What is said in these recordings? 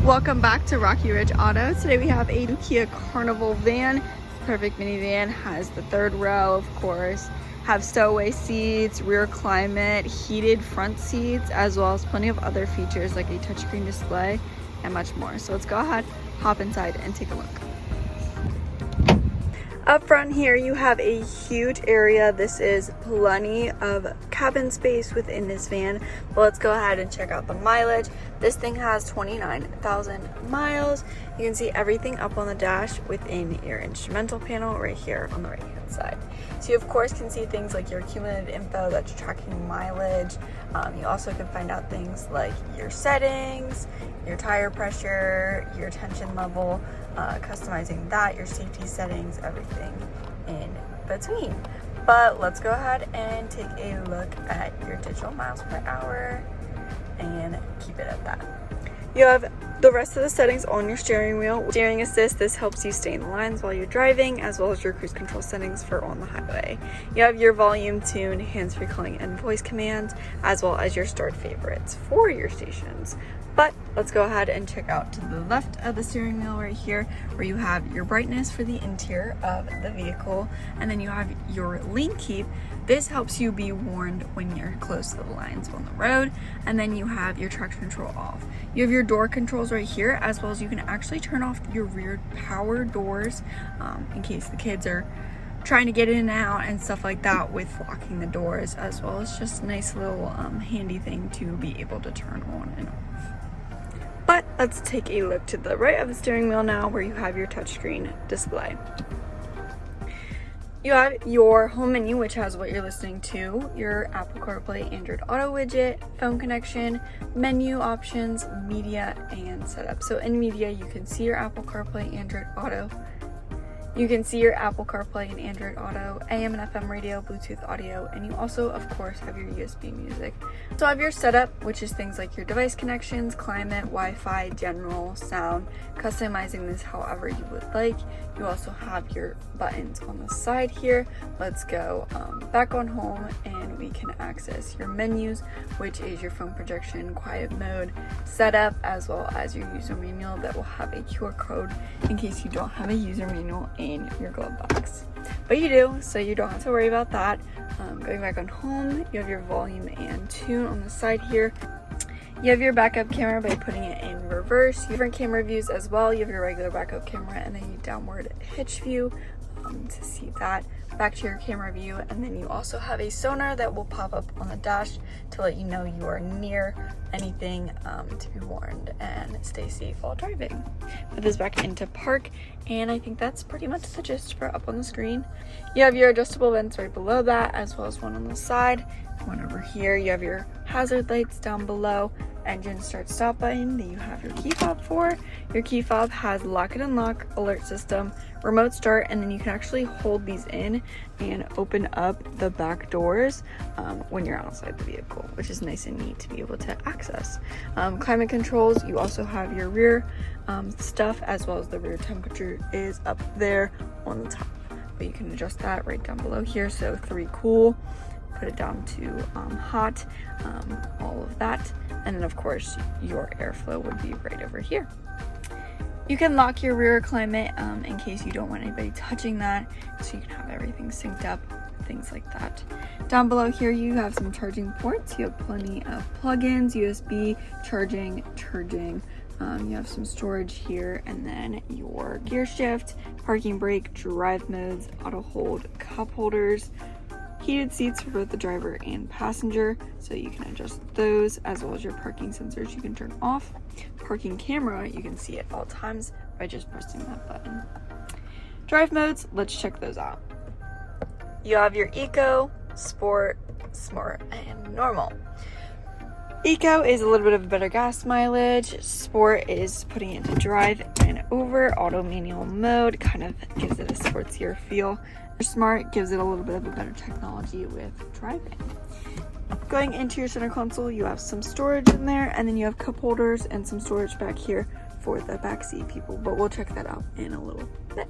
Welcome back to Rocky Ridge Auto. Today we have a Kia Carnival van. Perfect minivan, has the third row, of course, have stowaway seats, rear climate, heated front seats, as well as plenty of other features like a touchscreen display and much more. So let's go ahead, hop inside and take a look. Up front here you have a huge area. This is plenty of cabin space within this van, but let's go ahead and check out the mileage. This thing has 29,000 miles. You can see everything up on the dash within your instrumental panel right here on the right hand side. So you of course can see things like your accumulated info that's tracking mileage. You also can find out things like your settings, your tire pressure, your tension level, customizing that, your safety settings, everything in between. But let's go ahead and take a look at your digital miles per hour and keep it at that. You have the rest of the settings on your steering wheel. Steering assist, this helps you stay in the lines while you're driving, as well as your cruise control settings for on the highway. You have your volume, tune, hands-free calling, and voice commands, as well as your stored favorites for your stations. But let's go ahead and check out to the left of the steering wheel right here, where you have your brightness for the interior of the vehicle, and then you have your lane keep. This helps you be warned when you're close to the lines on the road, and then you have your traction control off. You have your door controls right here, as well as you can actually turn off your rear power doors in case the kids are trying to get in and out and stuff like that with locking the doors, as well as just a nice little handy thing to be able to turn on and off. But let's take a look to the right of the steering wheel now, where you have your touchscreen display. You have your home menu, which has what you're listening to, your Apple CarPlay, Android Auto widget, phone connection, menu options, media, and setup. So in media, you can see your Apple CarPlay, Android Auto. You can see your Apple CarPlay and Android Auto, AM and FM radio, Bluetooth audio, and you also, of course, have your USB music. So have your setup, which is things like your device connections, climate, Wi-Fi, general, sound, customizing this however you would like. You also have your buttons on the side here. Let's go back on home and we can access your menus, which is your phone projection, quiet mode, setup, as well as your user manual that will have a QR code in case you don't have a user manual in your glove box. But you do, so you don't have to worry about that. Going back on home, you have your volume and tune on the side here. You have your backup camera by putting it in reverse. Different camera views as well. You have your regular backup camera and then your downward hitch view to see that. Back to your camera view, and then you also have a sonar that will pop up on the dash to let you know you are near anything, to be warned and stay safe while driving. Put this back into park, and I think that's pretty much the gist for up on the screen. You have your adjustable vents right below that, as well as one on the side, one over here. You have your hazard lights down below, engine start stop button that you have your key fob for. Your key fob has lock and unlock, alert system, remote start, and then you can actually hold these in and open up the back doors when you're outside the vehicle, which is nice and neat to be able to access. Climate controls, you also have your rear stuff, as well as the rear temperature is up there on the top, but you can adjust that right down below here. So 3 cool, put it down to hot, all of that, and then of course your airflow would be right over here. You can lock your rear climate in case you don't want anybody touching that, so you can have everything synced up, things like that. Down below here you have some charging ports. You have plenty of plugins, USB, charging. You have some storage here, and then your gear shift, parking brake, drive modes, auto hold, cup holders, heated seats for both the driver and passenger, so you can adjust those, as well as your parking sensors you can turn off. Parking camera, you can see at all times by just pressing that button. Drive modes, let's check those out. You have your Eco, Sport, Smart, and Normal. Eco is a little bit of a better gas mileage. Sport is putting it into drive and over. Auto manual mode kind of gives it a sportsier feel. Smart gives it a little bit of a better technology with driving. Going into your center console, you have some storage in there, and then you have cup holders and some storage back here for the backseat people, but we'll check that out in a little bit.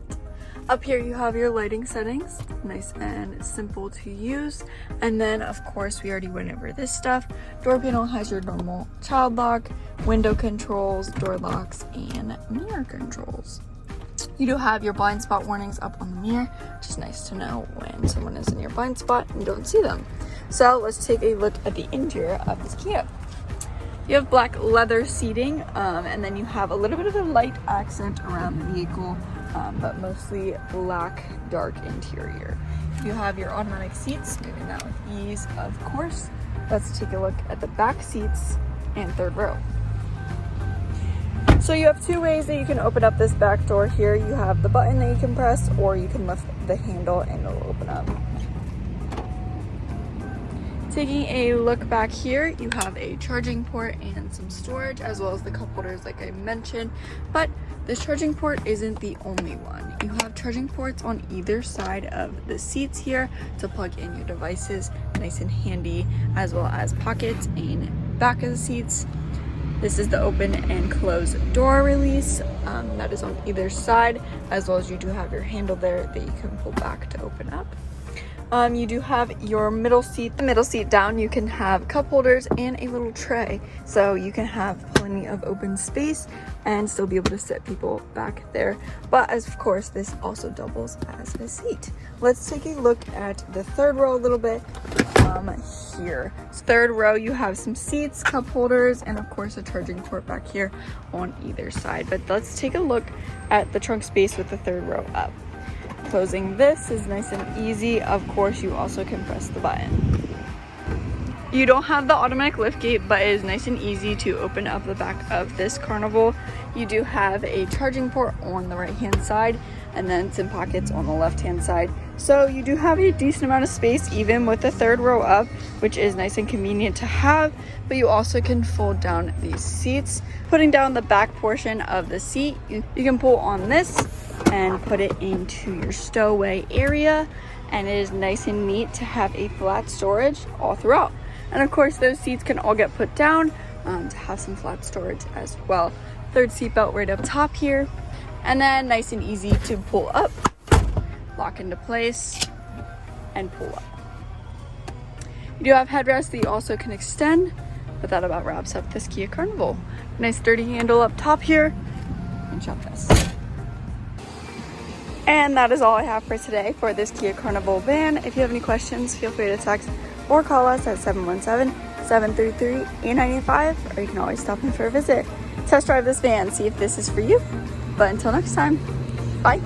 Up here you have your lighting settings, nice and simple to use. And then of course we already went over this stuff. Door panel has your normal child lock, window controls, door locks, and mirror controls. You do have your blind spot warnings up on the mirror, which is nice to know when someone is in your blind spot and you don't see them. So let's take a look at the interior of this Kia. You have black leather seating, and then you have a little bit of a light accent around the vehicle, but mostly black, dark interior. You have your automatic seats, moving that with ease, of course. Let's take a look at the back seats and third row. So you have two ways that you can open up this back door here. You have the button that you can press, or you can lift the handle and it'll open up. Taking a look back here, you have a charging port and some storage, as well as the cup holders like I mentioned. But this charging port isn't the only one. You have charging ports on either side of the seats here to plug in your devices, nice and handy, as well as pockets in back of the seats. This is the open and close door release that is on either side, as well as you do have your handle there that you can pull back to open up. You do have your middle seat. The middle seat down, you can have cup holders and a little tray, so you can have plenty of open space and still be able to sit people back there. But as of course, this also doubles as a seat. Let's take a look at the third row a little bit here. So third row, you have some seats, cup holders, and of course a charging port back here on either side. But let's take a look at the trunk space with the third row up. Closing this is nice and easy. Of course, you also can press the button. You don't have the automatic lift gate, but it is nice and easy to open up the back of this Carnival. You do have a charging port on the right hand side and then some pockets on the left hand side. So you do have a decent amount of space even with the third row up, which is nice and convenient to have, but you also can fold down these seats. Putting down the back portion of the seat, you can pull on this and put it into your stowaway area, and it is nice and neat to have a flat storage all throughout. And of course those seats can all get put down to have some flat storage as well. Third seat belt right up top here, and then nice and easy to pull up, lock into place, and pull up. You do have headrests that you also can extend, but that about wraps up this Kia Carnival. Nice sturdy handle up top here, and shut this. And that is all I have for today for this Kia Carnival van. If you have any questions, feel free to text or call us at 717-733-895, or you can always stop in for a visit. Test drive this van, see if this is for you. But until next time, bye.